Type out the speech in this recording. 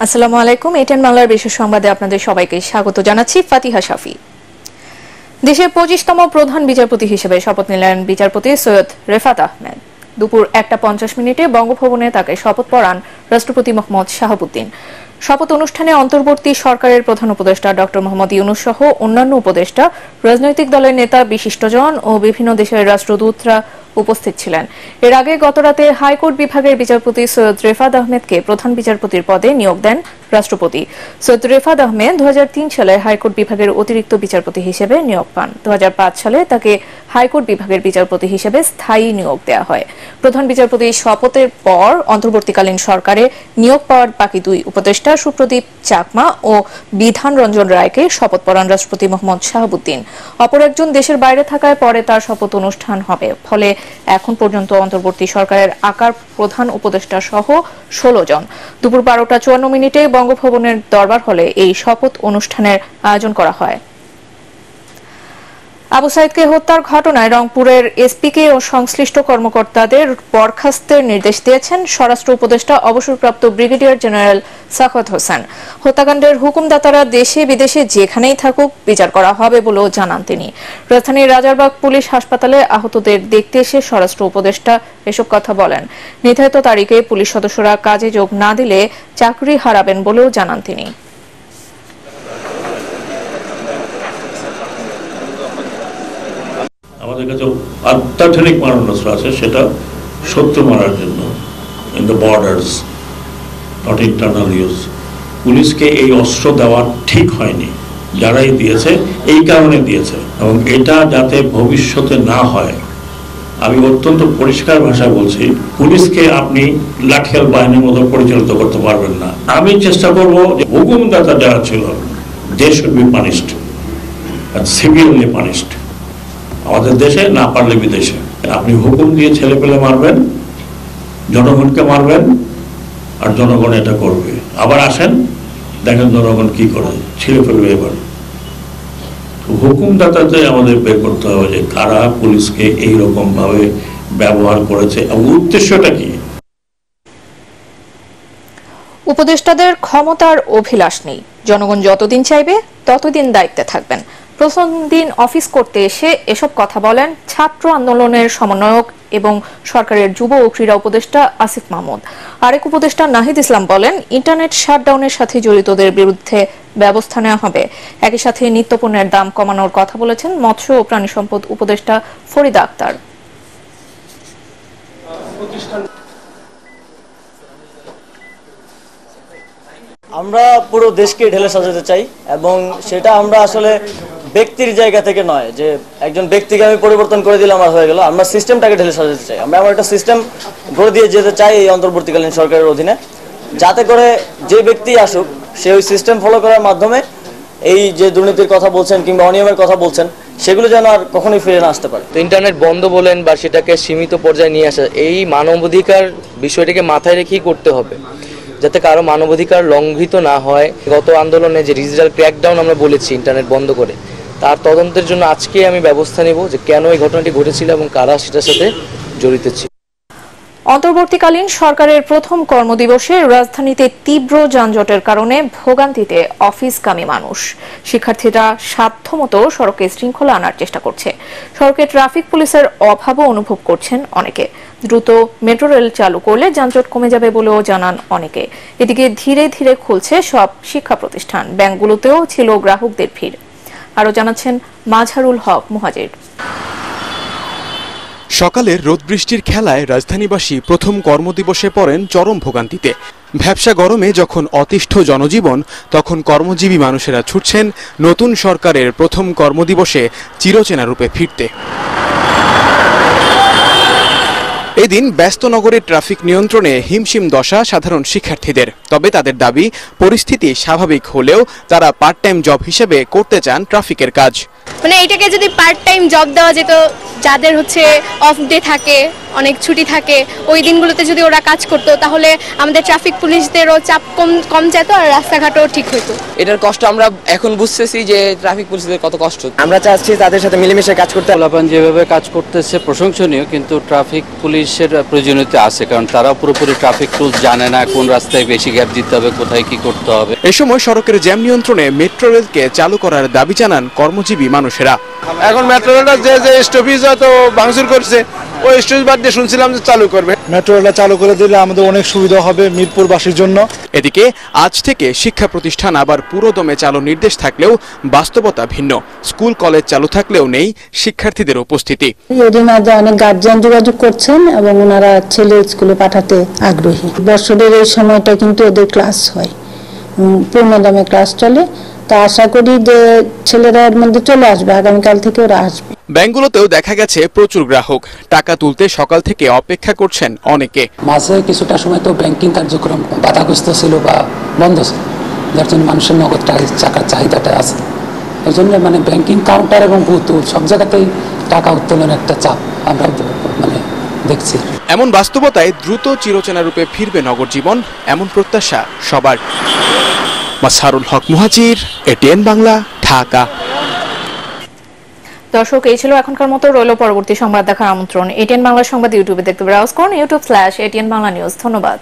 আসসালামু আলাইকুম। এটেন বাংলার বিশেষ সংবাদে আপনাদের সবাইকে স্বাগত জানাচ্ছি। ফাতিহা শাফি। দেশের 25তম প্রধান বিচারপতি হিসেবে শপথ নিলেন বিচারপতি সৈয়দ রেফাত আহমেদ। দুপুর 1:50 বঙ্গভবনে তাকে শপথ পড়ান রাষ্ট্রপতি মোহাম্মদ শাহাবুদ্দিন। শপথ অনুষ্ঠানে অন্তর্বর্তী সরকারের প্রধান উপদেষ্টা ডক্টর মোহাম্মদ ইউনূস সহ অন্যান্য উপদেষ্টা, রাজনৈতিক দলের নেতা, বিশিষ্টজন ও বিভিন্ন দেশের রাষ্ট্রদূতরা উপস্থিত ছিলেন। এর আগে গতরাতে হাইকোর্ট বিভাগের বিচারপতি সৈয়দ রেফাত আহমেদকে প্রধান বিচারপতির পদে নিয়োগ দেন রাষ্ট্রপতি। সৈয়দ রেফাত আহমেদ 2003 সালে হাইকোর্ট বিভাগের অতিরিক্ত বিচারপতি হিসেবে নিয়োগ পান। 2005 সালে তাকে হাইকোর্ট বিভাগের বিচারপতি হিসেবে স্থায়ী নিয়োগ দেওয়া হয়। প্রধান বিচারপতির শপথের পর অন্তর্বর্তীকালীন সরকারে নিয়োগ পাওয়ার বাকি দুই উপদেষ্টা সুপ্রদীপ চাকমা ও বিধান রঞ্জন রায়কে শপথ পড়ান রাষ্ট্রপতি মোহাম্মদ শাহাবুদ্দিন। অপর একজন দেশের বাইরে থাকায় পরে তার শপথ অনুষ্ঠান হবে। ফলে এখন পর্যন্ত অন্তর্বর্তী সরকারের আকার প্রধান উপদেষ্টা সহ 16 জন। দুপুর 12:54 বঙ্গভবনের দরবার হলে এই শপথ অনুষ্ঠানের আয়োজন করা হয়। আবু সাইদকে হত্যার ঘটনায় রংপুরের এসপিকে ও সংশ্লিষ্ট কর্মকর্তাদের বরখাস্তের নির্দেশ দিয়েছেন স্বরাষ্ট্র উপদেষ্টা অবসরপ্রাপ্ত ব্রিগেডিয়ার জেনারেল সাখাওয়াত হোসেন। হত্যাকাণ্ডের হুকুমদাতারা দেশে বিদেশে যেখানেই থাকুক বিচার করা হবে বলেও জানান তিনি। রাজধানীর রাজারবাগ পুলিশ হাসপাতালে আহতদের দেখতে এসে স্বরাষ্ট্র উপদেষ্টা এসব কথা বলেন। নির্ধারিত তারিখে পুলিশ সদস্যরা কাজে যোগ না দিলে চাকরি হারাবেন বলেও জানান তিনি। আমাদের কাছে অত্যাধুনিক মারণাস্ত্র আছে, সেটা শত্রু মারার জন্য, in the borders, not internal use. পুলিশকে এই অস্ত্র দেওয়া ঠিক হয়নি, যারাই দিয়েছে এই কারণে দিয়েছে, এবং এটা যাতে ভবিষ্যতে না হয়। আমি অত্যন্ত পরিষ্কার ভাষায় বলছি, পুলিশকে আপনি লাঠিয়াল বাহিনীর মতো পরিচালিত করতে পারবেন না। আমি চেষ্টা করব যে হুকুমদাতা যারা ছিল, they should be punished and severely punished. আমাদের দেশে না পারলে বিদেশে। আপনি হুকুম দিয়ে ছেলে পেলে মারবেন, জনগণকে মারবেন, আর জনগণ এটা করবে। আবার আসেন, দেখেন জনগণ কি করে, ছিঁড়ে ফেলবে। এবার হুকুমদাতাতে আমাদের বের করতে হবে যে কারা পুলিশকে এইরকম ভাবে ব্যবহার করেছে এবং উদ্দেশ্যটা কি। উপদেষ্টাদের ক্ষমতার অভিলাষ নেই, জনগণ যতদিন চাইবে ততদিন দায়িত্বে থাকবেন। প্রথম দিন অফিস করতে এসে এসব কথা বলেন ছাত্র আন্দোলনের সমন্বয়ক এবং সরকারের যুব ও ক্রীড়া উপদেষ্টা আসিফ মাহমুদ। আরেক উপদেষ্টা নাহিদ ইসলাম বলেন, ইন্টারনেট শাটডাউনের সাথে জড়িতদের বিরুদ্ধে ব্যবস্থা নেওয়া হবে। একই সাথে নিত্যপণ্যের দাম কমানোর কথা বলেছেন মৎস্য ও প্রাণী সম্পদ উপদেষ্টা ফরিদা আক্তার। আমরা পুরো দেশকে ঢেলে সাজাতে চাই, এবং সেটা আমরা আসলে ব্যক্তির জায়গা থেকে নয় যে একজন ব্যক্তিকে আমি পরিবর্তন করে দিলে আমার হয়ে গেল। আমরা সিস্টেমটাকে ঢেলে সাজাতে চাই। আমরা একটা সিস্টেম গড়ে দিয়ে যেতে চাই এই অন্তর্বর্তীকালীন সরকারের অধীনে, যাতে করে যে ব্যক্তি আসুক সে ওই সিস্টেম ফলো করার মাধ্যমে এই যে দুর্নীতির কথা বলছেন কিংবা অনিয়মের কথা বলছেন সেগুলো যেন আর কখনোই ফিরে না আসতে পারে। তো ইন্টারনেট বন্ধ বলেন বা সেটাকে সীমিত পর্যায়ে নিয়ে আসা, এই মানবাধিকার বিষয়টিকে মাথায় রেখেই করতে হবে, যাতে কারো মানবাধিকার লঙ্ঘিত না হয়। গত আন্দোলনে যে ডিজিটাল ক্র্যাকডাউন আমরা বলেছি ইন্টারনেট বন্ধ করে, তার তদন্তের জন্য আজকে আমি ব্যবস্থা নেব যে কেন এই ঘটনাটি ঘটেছিল এবং কারা সেটার সাথে জড়িত ছিল। অন্তর্বর্তীকালীন সরকারের প্রথম কর্মদিবসে রাজধানীতে তীব্র যানজটের কারণে ভোগান্তিতে অফিসগামী মানুষ। শিক্ষার্থীরা সাধ্যমতো সড়কে শৃঙ্খলা আনার চেষ্টা করছে। সড়কে ট্রাফিক পুলিশের অভাবও অনুভব করছেন অনেকে। দ্রুত মেট্রো রেল চালু করলে যানজট কমে যাবে বলেও জানান অনেকে। এদিকে ধীরে ধীরে খুলছে সব শিক্ষা প্রতিষ্ঠান। ব্যাংকগুলোতেও ছিল গ্রাহকদের ভিড়। আরো জানাচ্ছেন মাঝারুল হক মুহাজির। সকালের রোদ বৃষ্টির খেলায় রাজধানীবাসী প্রথম কর্মদিবসে পড়েন চরম ভোগান্তিতে। ভ্যাপসা গরমে যখন অতিষ্ঠ জনজীবন, তখন কর্মজীবী মানুষেরা ছুটছেন নতুন সরকারের প্রথম কর্মদিবসে চিরচেনা রূপে ফিরতে। এদিন ব্যস্ত নগরের ট্রাফিক নিয়ন্ত্রণে হিমশিম দশা সাধারণ শিক্ষার্থীদের। তবে তাদের দাবি, পরিস্থিতি স্বাভাবিক হলেও তারা পার্ট টাইম জব হিসেবে করতে চান ট্রাফিকের কাজ। মানে এটাকে যদি পার্ট টাইম জব দেওয়া যেত, যাদের অফ ডে থাকে, অনেক ছুটি থাকে, ওই দিনগুলোতে যদি ওরা কাজ করতো তাহলে আমাদের ট্রাফিক পুলিশদেরও চাপ কম যেত আর রাস্তাঘাটও ঠিক হতো। এটার কষ্ট আমরা এখন বুঝতেছি যে ট্রাফিক পুলিশদের কত কষ্ট। আমরা চাচ্ছি তাদের সাথে মিলেমিশে কাজ করতে। যেভাবে কাজ করতেছে প্রশংসনীয়, কিন্তু ট্রাফিক পুলিশ পরামর্শের প্রয়োজনীয়তা আছে, কারণ তারা পুরোপুরি ট্রাফিক রুলস জানে না, কোন রাস্তায় বেশি গ্যাপ দিতে হবে, কোথায় কি করতে হবে। এ সময় সড়কের জ্যাম নিয়ন্ত্রণে মেট্রো রেলকে চালু করার দাবি জানান কর্মজীবী মানুষেরা। এখন মেট্রো রেলটা যে স্টপেজ হয়তো ভাঙচুর করছে, ওই স্টপেজ বাদ দিয়ে শুনছিলাম যে চালু করবে। মেট্রো রেলটা চালু করে দিলে আমাদের অনেক সুবিধা হবে মিরপুরবাসীর জন্য। এদিকে আজ থেকে শিক্ষা প্রতিষ্ঠান আবার পুরোদমে চালুর নির্দেশ থাকলেও বাস্তবতা ভিন্ন। স্কুল কলেজ চালু থাকলেও নেই শিক্ষার্থীদের উপস্থিতি। এরই মাঝে অনেক গার্জিয়ান যোগাযোগ করছেন এবং ওনারা ছেলে স্কুলে পাঠাতে আগ্রহী। বছরের এই সময়টা কিন্তু ওদের ক্লাস হয়, পূর্ণদমে ক্লাস চলে। তা আশা করি যে ছেলেরা এর মধ্যে চলে আসবে, আগামীকাল থেকে ওরা আসবে। ব্যাংকগুলোতেও দেখা গেছে প্রচুর গ্রাহক, টাকা তুলতে সকাল থেকে অপেক্ষা করছেন অনেকে। মাঝে কিছুটা সময় তো ব্যাংকিং কার্যক্রম বাধাগ্রস্ত ছিল বা বন্ধ ছিল, যার জন্য মানুষের নগদ টাকার চাহিদাটা আছে। এর জন্য মানে ব্যাংকিং কাউন্টার এবং বুথ সব জায়গাতেই টাকা উত্তোলনের একটা চাপ আমরা দেখছি। এমন বাস্তবতায় দ্রুত চিরচেনা রূপে ফিরবে নগর জীবন, এমন প্রত্যাশা সবার। মাসহারুল হক মুহাজির, এটিএন বাংলা, ঢাকা। দর্শক, এই ছিল এখনকার মতো। রইল পরবর্তী সংবাদ দেখার আমন্ত্রণ। এটিএন বাংলা সংবাদ ইউটিউবে দেখতে ব্রাউজ করুন, youtube/ATN Bangla News। ধন্যবাদ।